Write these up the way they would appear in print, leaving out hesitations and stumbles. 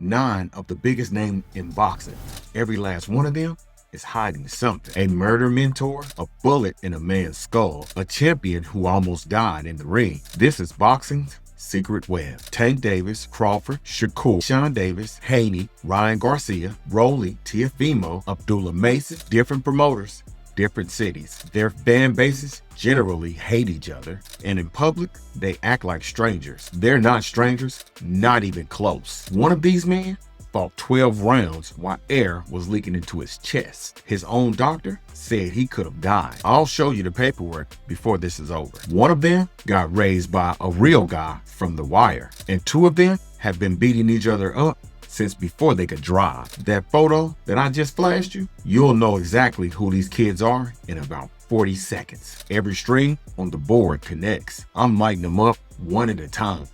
9 of the biggest names in boxing. Every last one of them is hiding something. A murder mentor, a bullet in a man's skull, a champion who almost died in the ring. This is boxing's secret web. Tank Davis, Crawford, Shakur, Keyshawn Davis, Haney, Ryan Garcia, Rolly, Teofimo, Abdullah Mason, different promoters, different cities. Their fan bases generally hate each other, and in public, they act like strangers. They're not strangers, not even close. One of these men fought 12 rounds while air was leaking into his chest. His own doctor said he could have died. I'll show you the paperwork before this is over. One of them got raised by a real guy from The Wire, and 2 of them have been beating each other up since before they could drive. That photo that I just flashed you, you'll know exactly who these kids are in about 40 seconds. Every string on the board connects. I'm lighting them up one at a time.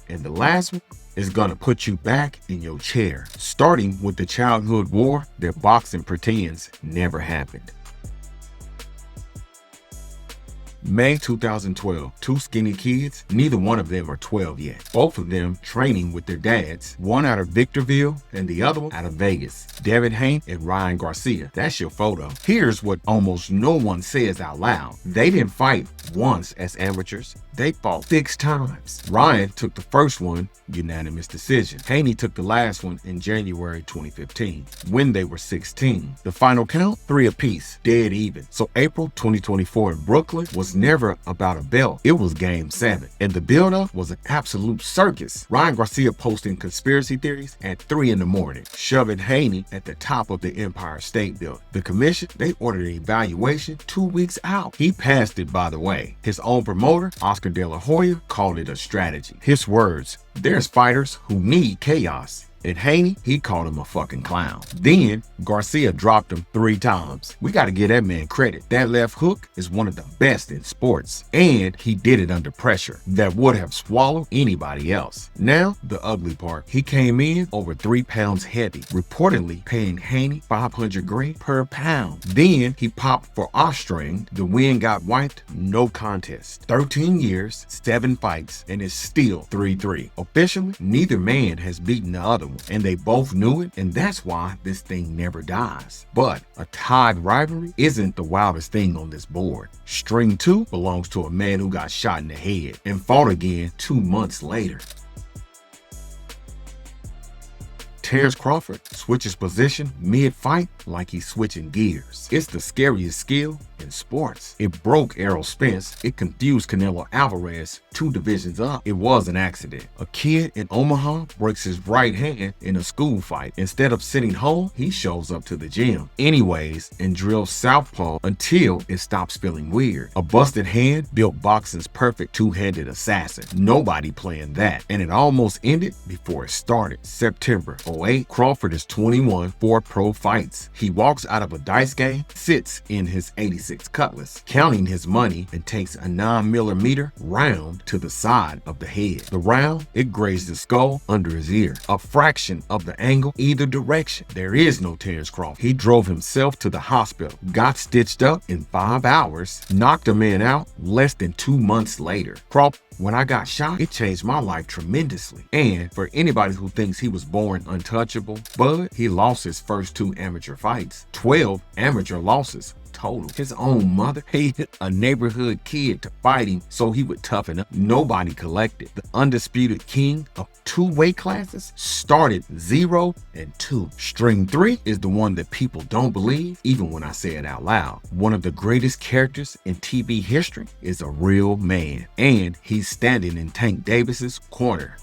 And the last one is gonna put you back in your chair, starting with the childhood war that boxing pretends never happened. May 2012, 2 skinny kids, neither one of them are 12 yet. Both of them training with their dads, one out of Victorville and the other one out of Vegas. Devin Haney and Ryan Garcia, that's your photo. Here's what almost no one says out loud. They didn't fight once as amateurs, they fought 6 times. Ryan took the first one, unanimous decision. Haney took the last one in January 2015, when they were 16. The final count, 3 apiece, dead even. So April 2024 in Brooklyn was never about a belt, it was game 7. And the build-up was an absolute circus. Ryan Garcia posting conspiracy theories at 3 in the morning, shoving Haney at the top of the Empire State Building. The commission, they ordered an evaluation 2 weeks out. He passed it, by the way. His own promoter, Oscar De La Hoya, called it a strategy. His words, there's fighters who need chaos. And Haney, he called him a fucking clown. Then Garcia dropped him 3 times. We got to give that man credit. That left hook is one of the best in sports. And he did it under pressure that would have swallowed anybody else. Now, the ugly part. He came in over 3 pounds heavy, reportedly paying Haney $500 per pound. Then he popped for off-string. The win got wiped, no contest. 13 years, 7 fights, and it's still 3-3. Officially, neither man has beaten the other one. And they both knew it, and that's why this thing never dies. But a tied rivalry isn't the wildest thing on this board. String 2 belongs to a man who got shot in the head and fought again 2 months later. Terence Crawford switches position mid-fight like he's switching gears. It's the scariest skill in sports. It broke Errol Spence. It confused Canelo Alvarez 2 divisions up. It was an accident. A kid in Omaha breaks his right hand in a school fight. Instead of sitting home, he shows up to the gym anyways and drills southpaw until it stops feeling weird. A busted hand built boxing's perfect 2-handed assassin. Nobody planned that. And it almost ended before it started. September 08, Crawford is 21, 4 pro fights. He walks out of a dice game, sits in his 86 Cutlass, counting his money, and takes a 9mm round to the side of the head. The round, it grazed the skull under his ear, a fraction of the angle either direction. There is no Terence Crawford. He drove himself to the hospital, got stitched up in 5 hours, knocked a man out less than 2 months later. Crawford, when I got shot, it changed my life tremendously. And for anybody who thinks he was born untouchable, Bud, he lost his first 2 amateur fights, 12 amateur losses total. His own mother hated a neighborhood kid to fight him so he would toughen up. Nobody collected. The undisputed king of 2 weight classes started 0 and 2. String 3 is the one that people don't believe, even when I say it out loud. One of the greatest characters in TV history is a real man, and he's standing in Tank Davis's corner.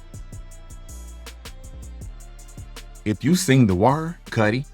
If you seen The Wire, Cuddy,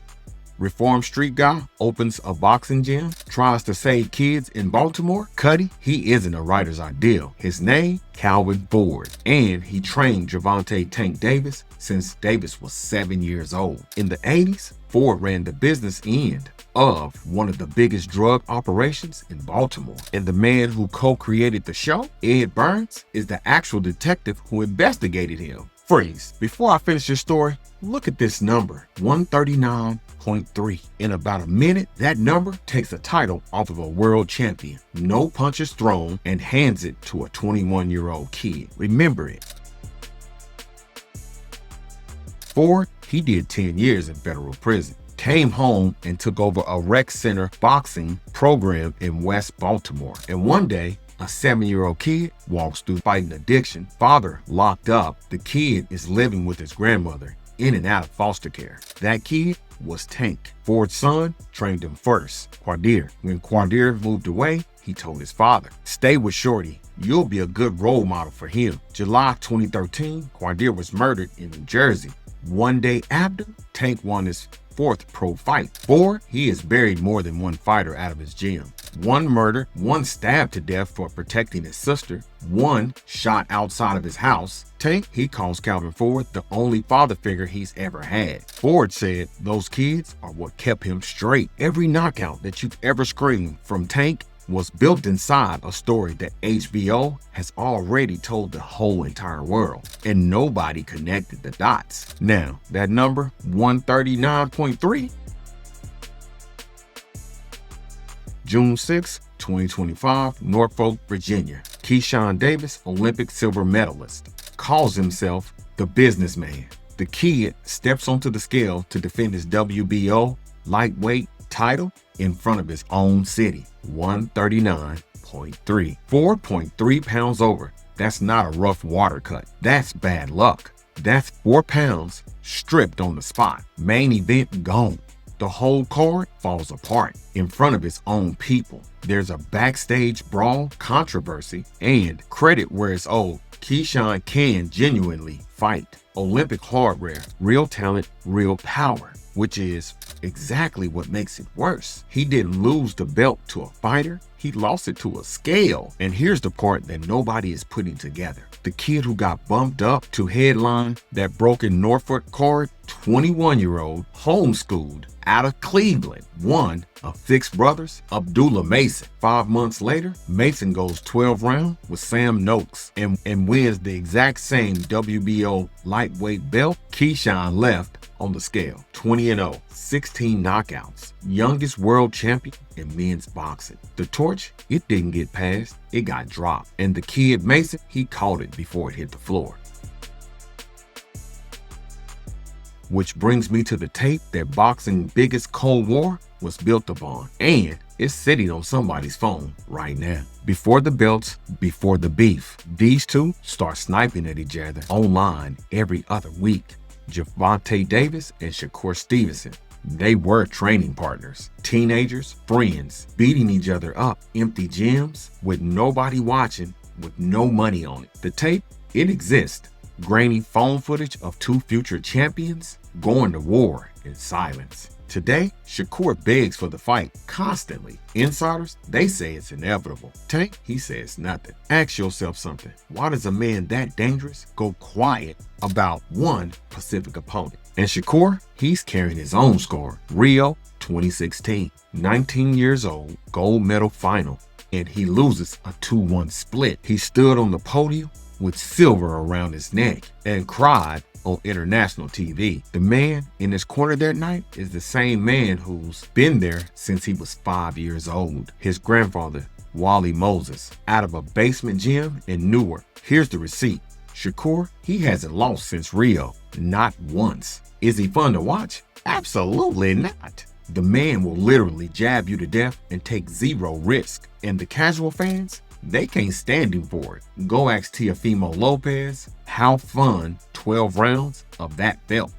reformed street guy, opens a boxing gym, tries to save kids in Baltimore, Cuddy, he isn't a writer's ideal. His name, Calvin Ford, and he trained Gervonta Tank Davis since Davis was 7 years old. In the 80s, Ford ran the business end of one of the biggest drug operations in Baltimore. And the man who co-created the show, Ed Burns, is the actual detective who investigated him. Freeze. Before I finish this story, look at this number, 139.3. In about a minute, that number takes a title off of a world champion. No punches thrown, and hands it to a 21-year-old kid. Remember it. Ford, he did 10 years in federal prison, came home and took over a rec center boxing program in West Baltimore. And one day, a 7-year-old kid walks through fighting addiction. Father locked up. The kid is living with his grandmother, in and out of foster care. That kid was Tank. Ford's son trained him first, Quadir. When Quadir moved away, he told his father, "Stay with Shorty. You'll be a good role model for him." July 2013, Quadir was murdered in New Jersey. One day after, Tank won his 4th pro fight. Ford, he has buried more than one fighter out of his gym. One murder, one stabbed to death for protecting his sister, one shot outside of his house. Tank, he calls Calvin Ford the only father figure he's ever had. Ford said those kids are what kept him straight. Every knockout that you've ever screamed from Tank was built inside a story that HBO has already told the whole entire world, and nobody connected the dots. Now, that number, 139.3, June 6, 2025, Norfolk, Virginia. Keyshawn Davis, Olympic silver medalist, calls himself the businessman. The kid steps onto the scale to defend his WBO lightweight title in front of his own city. 139.3. 4.3 pounds over. That's not a rough water cut. That's bad luck. That's 4 pounds stripped on the spot. Main event gone. The whole card falls apart in front of its own people. There's a backstage brawl, controversy, and credit where it's owed. Keyshawn can genuinely fight. Olympic hardware, real talent, real power, which is exactly what makes it worse. He didn't lose the belt to a fighter. He lost it to a scale. And here's the part that nobody is putting together. The kid who got bumped up to headline that broken Norfolk card, 21-year-old, homeschooled, out of Cleveland, one of Thick's brothers, Abdullah Mason. 5 months later, Mason goes 12 rounds with Sam Noakes and wins the exact same WBO lightweight belt. Keyshawn left on the scale, 20-0, 16 knockouts, youngest world champion in men's boxing. The torch, it didn't get passed, it got dropped. And the kid Mason, he caught it before it hit the floor. Which brings me to the tape that boxing's biggest Cold War was built upon. And it's sitting on somebody's phone right now. Before the belts, before the beef, these two start sniping at each other online every other week. Gervonta Davis and Shakur Stevenson. They were training partners, teenagers, friends, beating each other up, empty gyms with nobody watching, with no money on it. The tape, it exists. Grainy phone footage of two future champions going to war in silence. Today, Shakur begs for the fight constantly. Insiders, they say it's inevitable. Tank, he says nothing. Ask yourself something. Why does a man that dangerous go quiet about one Pacific opponent? And Shakur, he's carrying his own score. Rio 2016, 19 years old, gold medal final, and he loses a 2-1 split. He stood on the podium with silver around his neck and cried on international TV. The man in his corner that night is the same man who's been there since he was 5 years old. His grandfather, Wally Moses, out of a basement gym in Newark. Here's the receipt. Shakur, he hasn't lost since Rio, not once. Is he fun to watch? Absolutely not. The man will literally jab you to death and take zero risk. And the casual fans, they can't stand him for it. Go ask Teofimo Lopez how fun 12 rounds of that felt.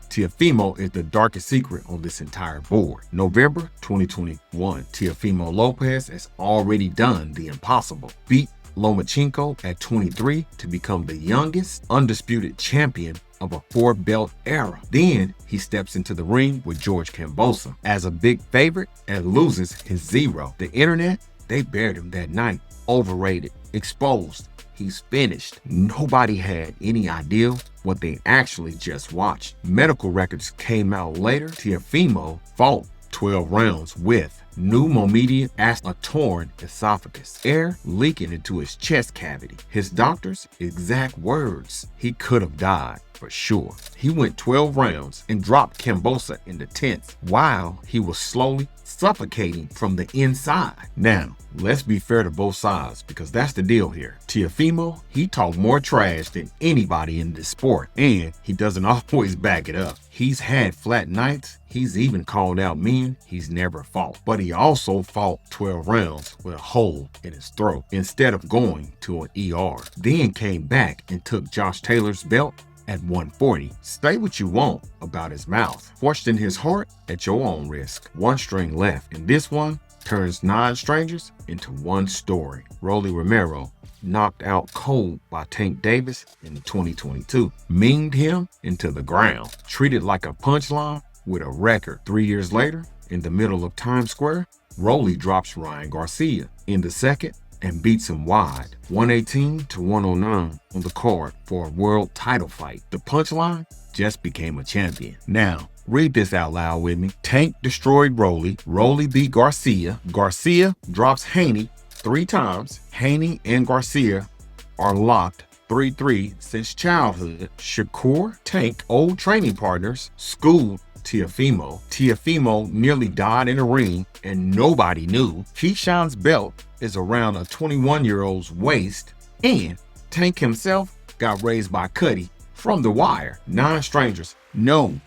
Teofimo is the darkest secret on this entire board. November 2021, Teofimo Lopez has already done the impossible. Beat Lomachenko at 23 to become the youngest undisputed champion of a 4-belt era. Then he steps into the ring with George Kambosos as a big favorite and loses his zero. The internet, they buried him that night. Overrated, exposed, he's finished. Nobody had any idea what they actually just watched. Medical records came out later. Teofimo fought 12 rounds with pneumonia, a torn esophagus, air leaking into his chest cavity. His doctor's exact words, he could have died for sure. He went 12 rounds and dropped Kambosos in the 10th while he was slowly suffocating from the inside. Now, let's be fair to both sides, because that's the deal here. Teofimo, he talked more trash than anybody in this sport, and he doesn't always back it up. He's had flat nights. He's even called out men he's never fought. But he also fought 12 rounds with a hole in his throat instead of going to an ER. Then came back and took Josh Taylor's belt at 140. Say what you want about his mouth. Forcing his heart at your own risk. One string left, and this one turns 9 strangers into one story. Rolly Romero knocked out cold by Tank Davis in 2022. Minged him into the ground. Treated like a punchline with a record. 3 years later, in the middle of Times Square, Rolly drops Ryan Garcia in the second and beats him wide, 118 to 109 on the card for a world title fight. The punchline just became a champion. Now, read this out loud with me. Tank destroyed Rolly. Rolly beat Garcia. Garcia drops Haney 3 times. Haney and Garcia are locked 3-3 since childhood. Shakur, Tank, old training partners, schooled Teofimo. Teofimo nearly died in a ring and nobody knew. Keyshawn's belt is around a 21-year-old's waist, and Tank himself got raised by Cuddy from the wire. 9 strangers, no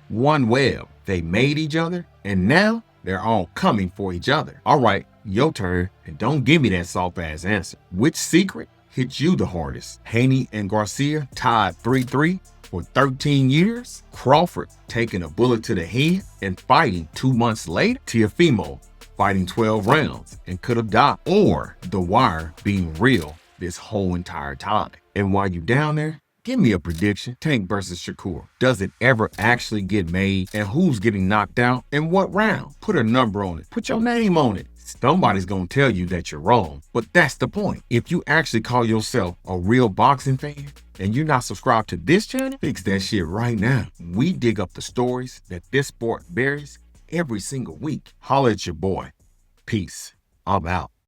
one web. They made each other, and now they're all coming for each other. All right, your turn, and don't give me that soft-ass answer. Which secret hit you the hardest? Haney and Garcia tied 3-3 for 13 years. Crawford taking a bullet to the head and fighting 2 months later. Teofimo fighting 12 rounds and could have died. Or The Wire being real this whole entire time. And while you down there, give me a prediction. Tank versus Shakur. Does it ever actually get made? And who's getting knocked out? And what round? Put a number on it. Put your name on it. Somebody's gonna tell you that you're wrong. But that's the point. If you actually call yourself a real boxing fan and you're not subscribed to this channel, fix that shit right now. We dig up the stories that this sport buries every single week. Holla at your boy. Peace. I'm out.